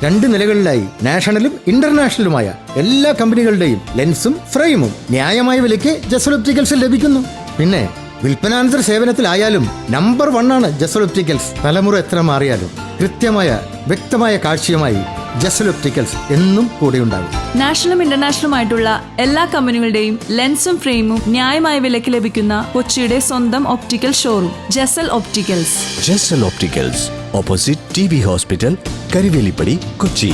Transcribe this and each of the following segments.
2 നിലകളിലായി നാഷണലും ഇന്റർനാഷണലുമായ എല്ലാ കമ്പനികളുടെയും ലെൻസും ഫ്രെയിമും ന്യായമായ വിലയ്ക്ക് ജസൽ ഒപ്റ്റിക്കൽസിൽ ലഭിക്കുന്നു. പിന്നെ വിൽപ്പനാനന്തര സേവനത്തിലായാലും നമ്പർ 1 ആണ് ജസൽ ഒപ്റ്റിക്കൽസ്. തലമുറ എത്ര മാറിയാലും കൃത്യമായ വ്യക്തമായ കാഴ്ചയുമായി ജസൽ ഒപ്റ്റിക്കൽസ് എന്നും കൂടെയുണ്ടാകും. നാഷണലും ഇന്റർനാഷണലുമായിട്ടുള്ള എല്ലാ കമ്പനികളുടെയും ലെൻസും ഫ്രെയിമും ന്യായമായ വിലയ്ക്ക് ലഭിക്കുന്ന കൊച്ചിയുടെ സ്വന്തം optical showroom Jasal opticals. Jasal opticals, opposite TB hospital, Karivelippady, Kochi.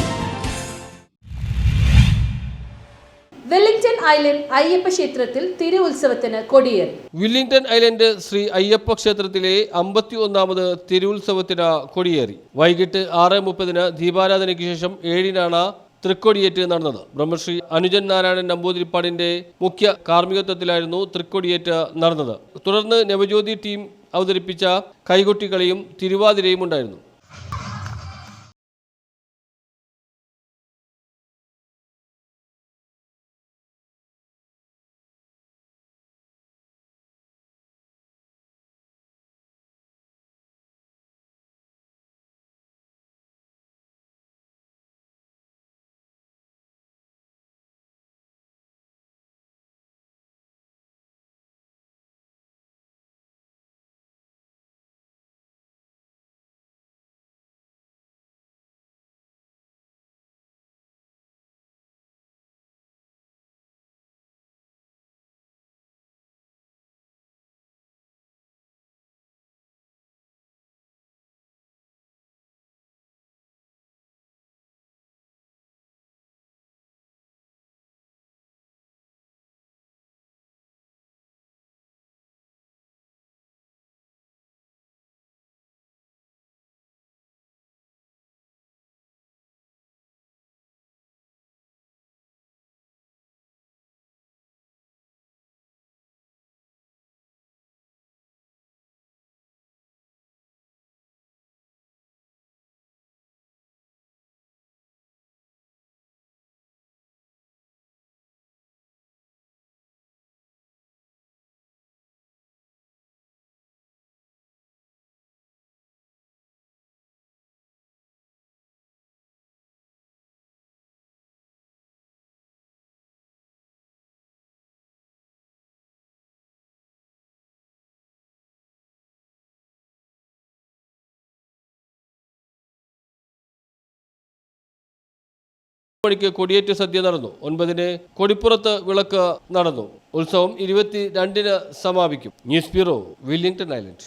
Wellington island Ayyappa ക്ഷേത്രത്തിൽ തിരു ഉത്സവത്തിന് കൊടിയേറി. വെല്ലിംഗ്ടൺ ഐലൻഡ് ശ്രീ അയ്യപ്പ ക്ഷേത്രത്തിലെ 51ാമത് തിരുവുത്സവത്തിന് കൊടിയേറി. വൈകിട്ട് 6:30 ദീപാരാധനയ്ക്ക് ശേഷം 7-നാണ് തൃക്കൊടിയേറ്റ് നടന്നത്. ബ്രഹ്മശ്രീ അനുജൻ നാരായണൻ നമ്പൂതിരിപ്പാടിന്റെ മുഖ്യ കാർമ്മികത്വത്തിലായിരുന്നു തൃക്കൊടിയേറ്റ് നടന്നത്. തുടർന്ന് നവജ്യോതി ടീം അവതരിപ്പിച്ച കൈകൊട്ടിക്കളിയും തിരുവാതിരയും ഉണ്ടായിരുന്നു. മണിക്ക് കൊടിയേറ്റ് സദ്യ നടന്നു. 9-ന് കൊടിപ്പുറത്ത് വിളക്ക് നടന്നു. ഉത്സവം 22-ന് സമാപിക്കും. News bureau, Wellington island.